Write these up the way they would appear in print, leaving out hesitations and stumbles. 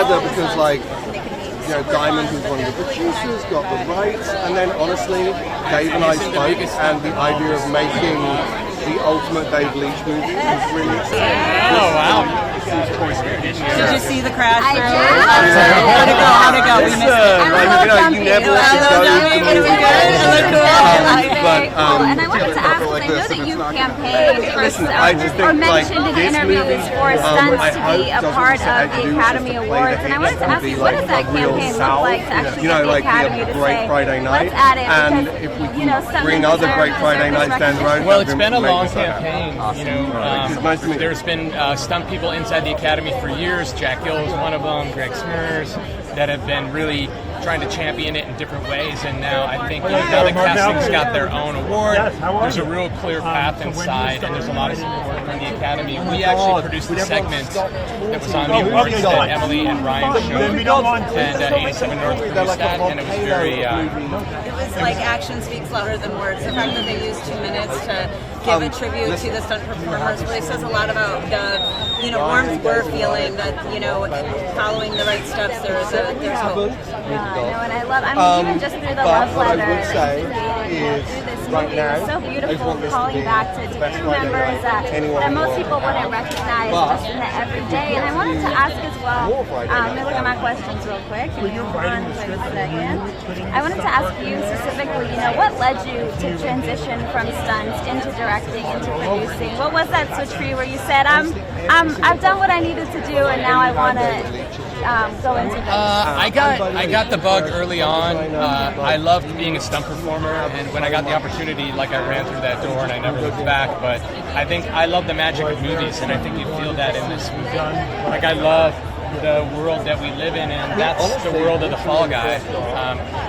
together because, like, Diamond, who's one of the producers, got the rights, and then honestly, Dave and I spoke, and the idea of making the ultimate Dave Leitch movie was really exciting. Oh wow! Did you see the crash? I did. How'd it go? How'd it go? We missed it. You never let it go. And I wanted to ask, because I know that you campaigned or mentioned in interviews for stunts to be a part of the Academy Awards, and I wanted to ask you, what does that campaign look like to actually get the Academy to say, let's add it, and if we can bring other great Friday nights down the road. Well, it's been a long campaign. There's been stunt people inside the Academy for years. Jack Gill is one of them, Greg Smurs, that have been really trying to champion it in different ways, and now I think now the casting's got their own award. There's a real clear path inside, and there's a lot of support from the Academy. We actually produced the segment that was on the awards that Emily and Ryan showed, and 87 North produced that, and it was very... It was like action speaks louder than words. The fact that they used 2 minutes to give a tribute to the stunt performers really says a lot about the warmth we're feeling, that following the right steps, there's hope. And I love, even just through the love letter through this movie, it was so beautiful, calling back to crew members that most people wouldn't recognize just in the everyday. And I wanted to ask as well, let me look at my questions real quick. Give me 1 second. I wanted to ask you specifically, what led you to transition from stunts into directing, into producing? What was that switch for you where you said, I've done what I needed to do, and now I want to go into this? I got the bug early on. I loved being a stunt performer, and when I got the opportunity, I ran through that door and I never looked back. But I think I love the magic of movies, and I think you feel that in this movie. I love the world that we live in, and that's the world of the Fall Guy.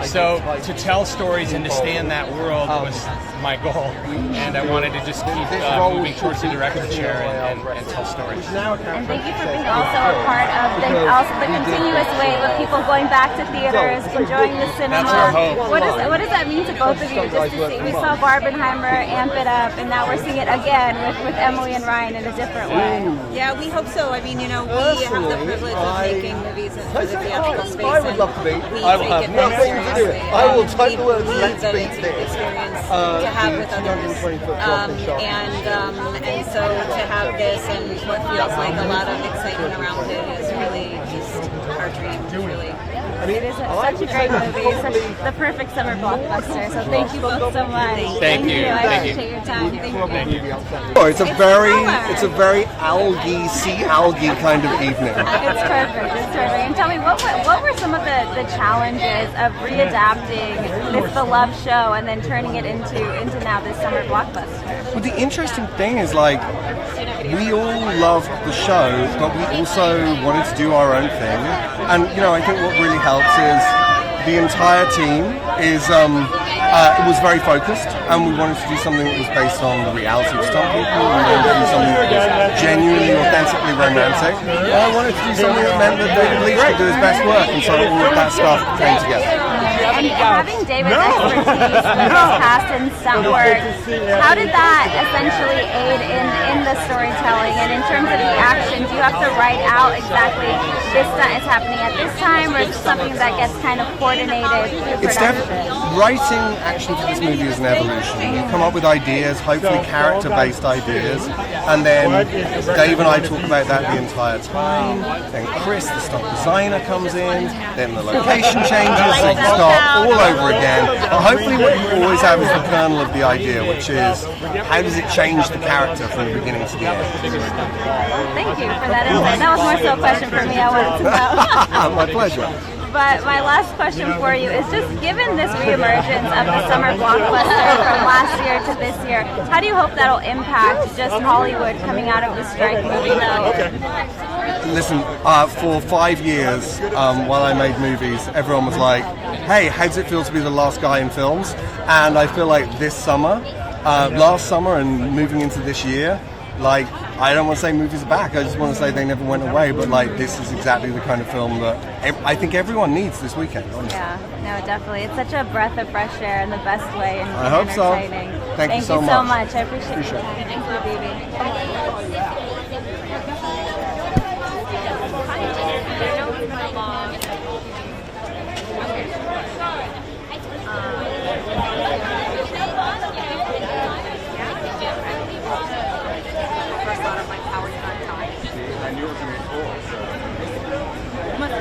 So to tell stories and to stay in that world was my goal, and I wanted to just keep moving towards the director chair and tell stories. And thank you for being also a part of the continuous wave of people going back to theaters, enjoying the cinema. That's our hope. What does that mean to both of you? Just to see, we saw Barbenheimer amp it up, and now we're seeing it again with Emily and Ryan in a different way. Yeah, we hope so. I mean, we have the privilege of making movies for the theatrical space. I would love to be. I will have nothing to do with it. I will type the words "Let's beat this." Experience to have with others, and so to have this and what feels like a lot of excitement around it is really just our dream. Really. It is such a great movie, such the perfect summer blockbuster. So thank you both so much. Thank you. I appreciate your time. Thank you. It's a very sea algae kind of evening. It's perfect. And tell me, what were some of the challenges of readapting this beloved show and then turning it into now this summer blockbuster? Well, the interesting thing is, we all loved the show, but we also wanted to do our own thing. And I think what really helps is the entire team is it was very focused, and we wanted to do something that was based on the reality of stunt people. We wanted to do something that was genuinely, authentically romantic. I wanted to do something that meant that David Leitch could do his best work, and so all of that stuff came together. And having David's expertise with his past and stunt work, how did that essentially aid in the storytelling? And in terms of the action, do you have to write out exactly this stunt is happening at this time, or is it something that gets kind of coordinated through production? Writing action for this movie is an evolution. You come up with ideas, hopefully character-based ideas, and then Dave and I talk about that the entire time. Then Chris, the stunt designer, comes in, then the location changes, so you start all over again. But hopefully what you always have is the kernel of the idea, which is how does it change the character from the beginning to the end. Thank you for that insight. That was more so a question for me I wanted to know. My pleasure. But my last question for you is just given this reemergence of the summer blockbuster from last year to this year, how do you hope that'll impact just Hollywood coming out of the strike moving forward? Listen, for 5 years, while I made movies, everyone was like, hey, how does it feel to be the last guy in films? And I feel like this summer, last summer and moving into this year, I don't want to say movies are back, I just want to say they never went away, but this is exactly the kind of film that I think everyone needs this weekend, honestly. Yeah, no, definitely. It's such a breath of fresh air in the best way, and I hope so. Thank you so much. I appreciate your time. Thank you, baby.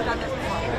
done this before.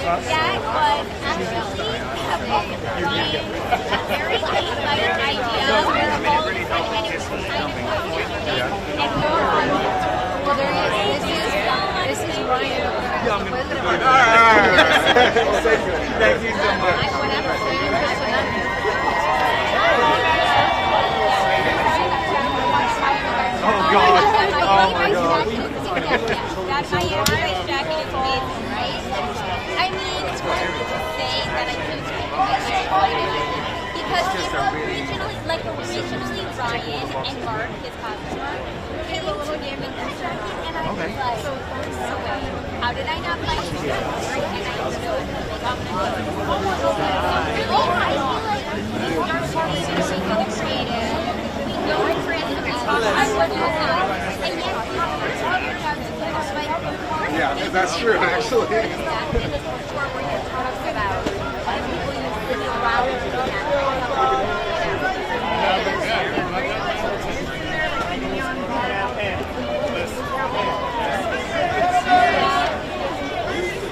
That was actually a very light idea where all of a sudden it was kind of confusing and more. Well, this is Ryan. Thank you so much. Oh God! Oh my God! That my Airways jacket is amazing, right? I mean, it's hard to say that I think because originally Ryan and Mark, his costumer, came to give me this jacket, and I was like, no way. How did I not like it? And I was so Yeah, that's true, actually.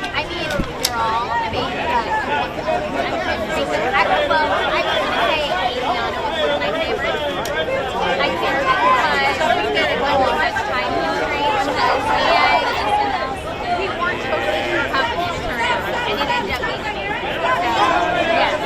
I mean, they're all amazing. I was gonna say Adriana was one of my favorites. I think because we did it like this time constraint we weren't totally sure how it would turn out, and it ended up being amazing. So, yes.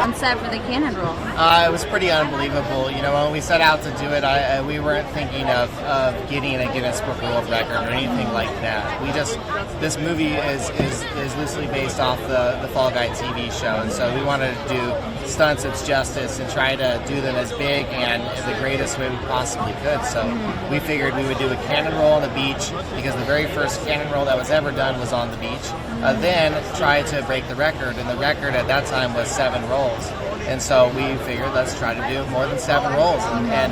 on set for the Cannon role? It was pretty unbelievable. You know, when we set out to do it, we weren't thinking of getting a Guinness Book World Record or anything like that. This movie is loosely based off the Fall Guy TV show, and so we wanted to do stunts its justice and try to do them as big and the greatest way we possibly could. So we figured we would do a cannon roll on the beach, because the very first cannon roll that was ever done was on the beach. Then try to break the record, and the record at that time was 7 rolls. And so we figured, let's try to do more than 7 rolls. And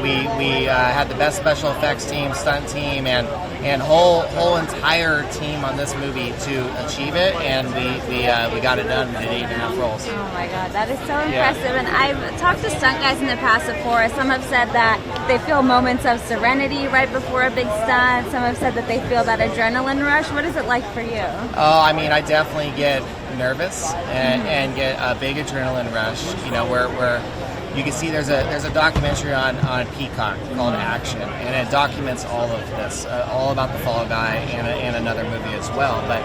we had the best special effects team, stunt team, and whole entire team on this movie to achieve it. And we got it done. We did 8.5 rolls. Oh my God, that is so impressive. And I've talked to stunt guys in the past before. Some have said that they feel moments of serenity right before a big stunt. Some have said that they feel that adrenaline rush. What is it like for you? Oh, I mean, I definitely get nervous and get a big adrenaline rush. You know, where you can see there's a documentary on Peacock called Action, and it documents all of this, all about the Fall Guy and another movie as well. But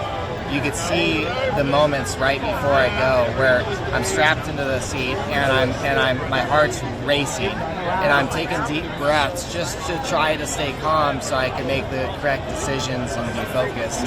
you could see the moments right before I go where I'm strapped into the seat and my heart's racing, and I'm taking deep breaths just to try to stay calm so I can make the correct decisions and be focused.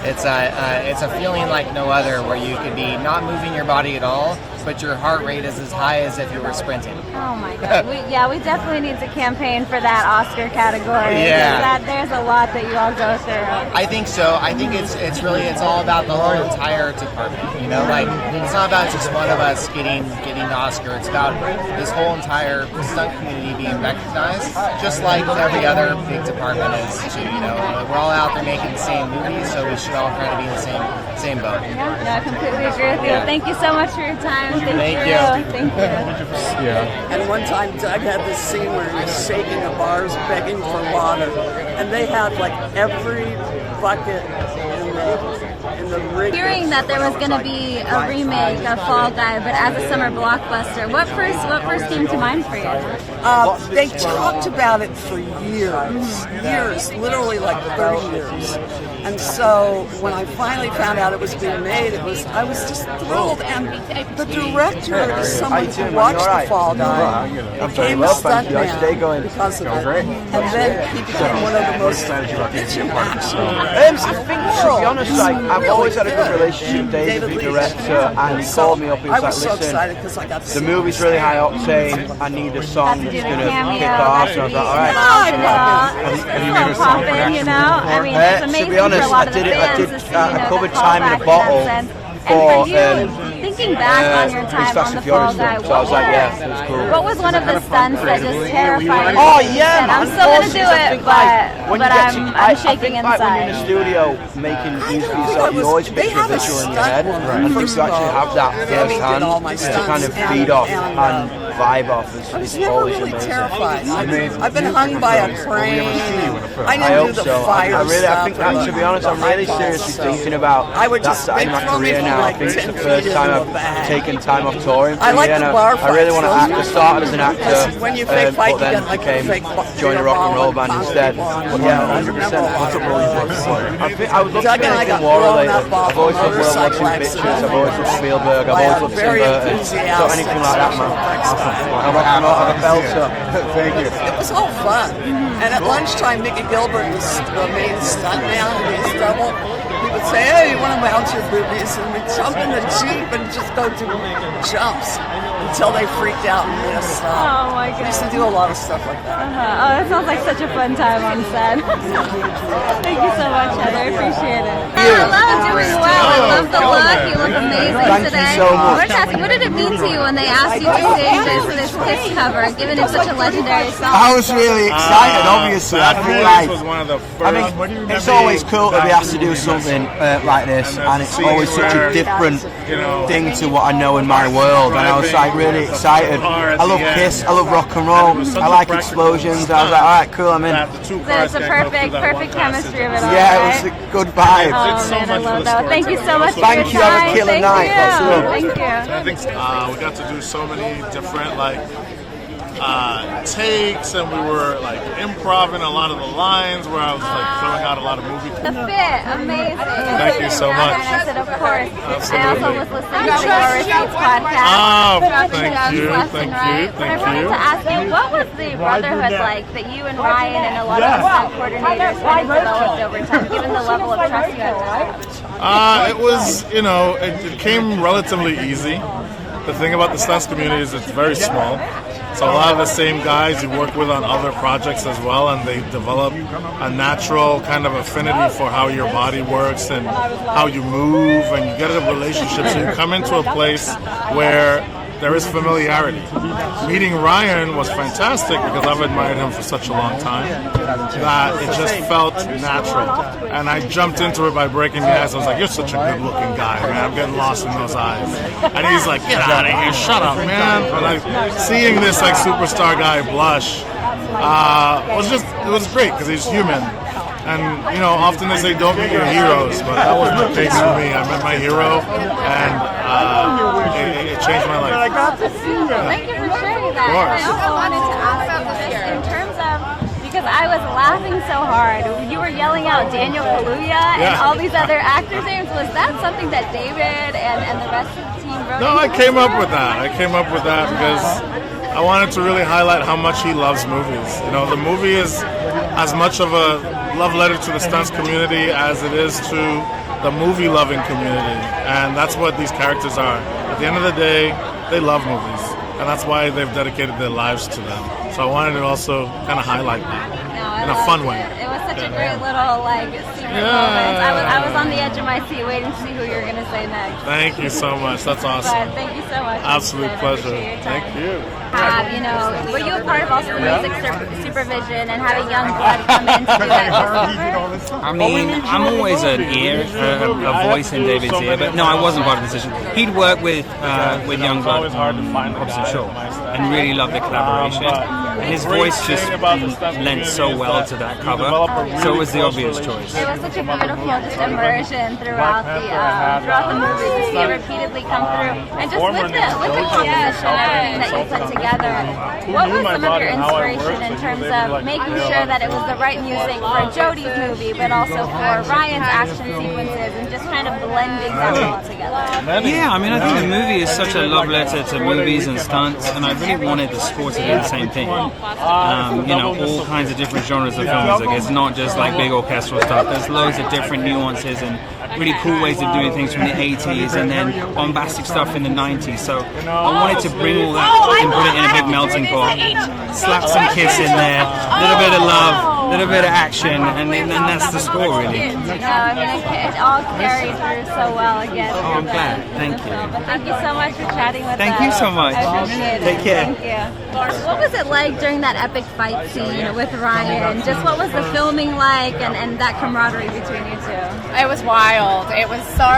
It's a feeling like no other, where you could be not moving your body at all, but your heart rate is as high as if you were sprinting. Oh my God. We definitely need to campaign for that Oscar category. Yeah. There's a lot that you all go through. I think so. I think it's all about the whole entire department. You know, like, it's not about just one of us getting the Oscar. It's about this whole entire stunt community being recognized, just like every other big department is too. You know, we're all out there making the same movies, so we should all try to be in the same boat. Yeah, no, I completely agree with you. Thank you so much for your time. Thank you. Thank you. Yeah. And one time Doug had this scene where he was shaking the bars, begging for water, and they had like every bucket in the rig. Hearing that there was going to be a remake of Fall Guy, but as a summer blockbuster, what first came to mind for you? They talked about it for years, literally like 30 years. And so when I finally found out it was being made, I was just thrilled. And the director is someone who watched The Fall Guy, became a stuntman because of it, and then he became one of the most bitchin' action. I think, to be honest, like, I've always had a good relationship with David, the director, and he called me up and he was like, listen, the movie's really high octane, I need a song that's going to kick off. So I was like, alright. Have you made a song for that? You know? I mean, it's amazing. To be honest, I covered Time in a Bottle for thinking back on your time on the Fall Guy, so I was like, yeah, it was cool. What was one of the stunts that just terrified you? Oh yeah, man. I'm still gonna do it, but I'm shaking inside. When you're in the studio making music for yourself, you always picture a visual in your head. I think to actually have that firsthand to kind of feed off and vibe off is always amazing. Terrified. I've been hung by a crane. I didn't do the fire I think, to be honest, I'm really seriously thinking about that side of my career now. I think it's the first time I've taken time off touring. I like the bar fights. I really want to act. I started as an actor, when you fake fight, but then joined a rock and roll band instead. But yeah, 100%. I would love to do anything war related. I've always loved watching pictures. I've always loved Spielberg. I've always loved Tim Burton. So anything like that, man. I'm a belter. Thank you. It was all fun. And at lunchtime, Mickey Gilbert was the main stuntman in his double. He would say, hey, you want to bounce your boobies? And we'd jump in the Jeep and just go do jumps until they freaked out and made us stop. Oh my God. We used to do a lot of stuff like that. Oh, that sounds like such a fun time on set. Thank you so much, Heather. I appreciate it. Hello, doing well. I love the look. You look amazing today. You so much. We're just asking, what did it mean to you when they asked you to sing this Kiss cover, given it's such a legendary song? I was really excited, obviously. I feel like, it's always cool to be asked to do something like this, and it's always such a different thing to what I know in my world, and I was like really excited. I love Kiss, I love rock and roll, I like explosions. I was like, alright, cool, I'm in. So it's a perfect chemistry of it all. Yeah, it was a good vibe. Oh man, I love that. Thank you so much for Thank your you, time. have a killer Thank night. you. Thank you. I think we got to do so many different takes, and we were like improvising a lot of the lines where I was like throwing out a lot of movie. The fit, amazing. Thank you so much. And I said, of course. Absolutely. I also was listening to the Your Receipts podcast. Oh, Dropping thank gems you, left thank and right. you, But I thank wanted you. to ask you, what was the brotherhood like that you and Ryan and a lot of the stunt coordinators kind of developed over time, given the level of trust you had? It was, you know, it came relatively easy. The thing about the stunts community is it's very small. So a lot of the same guys you work with on other projects as well, and they develop a natural kind of affinity for how your body works and how you move, and you get a relationship. So you come into a place where there is familiarity. Meeting Ryan was fantastic because I've admired him for such a long time that it just felt natural. And I jumped into it by breaking the ice. I was like, "You're such a good-looking guy, man. I'm getting lost in those eyes." And he's like, "Get out of here! Shut up, man!" And like seeing this like superstar guy blush it was great because he's human. And, you know, often they say don't meet your heroes, but that wasn't the case for me. I met my hero, and it changed my life. Thank you for sharing that. And I also wanted to ask you, just in terms of, because I was laughing so hard, you were yelling out Daniel Kaluuya and all these other actors' names. Was that something that David and the rest of the team wrote? No, I came up with that. Because I wanted to really highlight how much he loves movies. You know, the movie is as much of a love letter to the stunts community as it is to the movie-loving community. And that's what these characters are. At the end of the day, they love movies. And that's why they've dedicated their lives to them. So I wanted to also kind of highlight that in a fun way. It was such a great little, like, secret moment. I was on the edge of my seat waiting to see who you were going to say next. Thank you so much. That's awesome. But thank you so much. Absolute pleasure. Thank you. You know, were you a part of also the music supervision and having young blood come in to do that? I mean, I'm always an ear, a voice in David's ear, but no, I wasn't part of the decision. He'd worked with Youngblood on Hobbs & Shaw and really loved the collaboration. And his voice just lent so well to that cover, so it was the obvious choice. It was such a beautiful just immersion throughout the movie to see it repeatedly come through, and just with the composition and everything that you put together. What was some of your inspiration in terms of making sure that it was the right music for Jodie's movie, but also for Ryan's action sequences, and just kind of blending them all together? Yeah, I mean, I think the movie is such a love letter to movies and stunts, and I really wanted the score to do the same thing. You know, all kinds of different genres of film music. It's not just like big orchestral stuff. There's loads of different nuances and really cool ways of doing things from the 80s, and then bombastic stuff in the 90s. So I wanted to bring all that and put it in a big melting pot, slap some kiss in there, a little bit of love, a little bit of action, and then that's the score, really. I mean, it all carried through so well again. Oh, I'm glad. Thank you. But thank you so much for chatting with us. Thank you so much. I appreciate it. Take care. Thank you. What was it like during that epic fight scene with Ryan? Just what was the filming like, and that camaraderie between you two? It was wild. It was so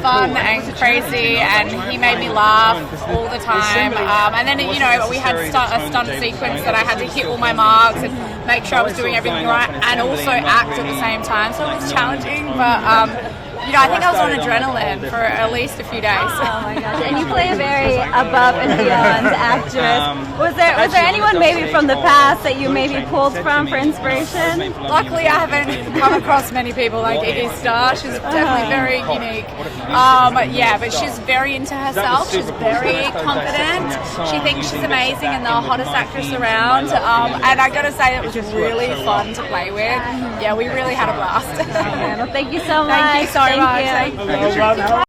fun and crazy, and he made me laugh all the time. And then, you know, we had a stunt sequence that I had to hit all my marks and make sure I was doing everything right, and also act at the same time. So it was challenging, but you know, I think I was on adrenaline for at least a few days. Oh my gosh! And you play a very above and beyond actress. Was there anyone maybe from the past that you maybe pulled from for inspiration? Luckily, I haven't come across many people like Iggy Star. She's definitely very unique. But she's very into herself. She's very confident. She thinks she's amazing and the hottest actress around. And I gotta say, it was really fun to play with. Yeah, we really had a blast. Well, thank you so much. Thank you so much. Thank you.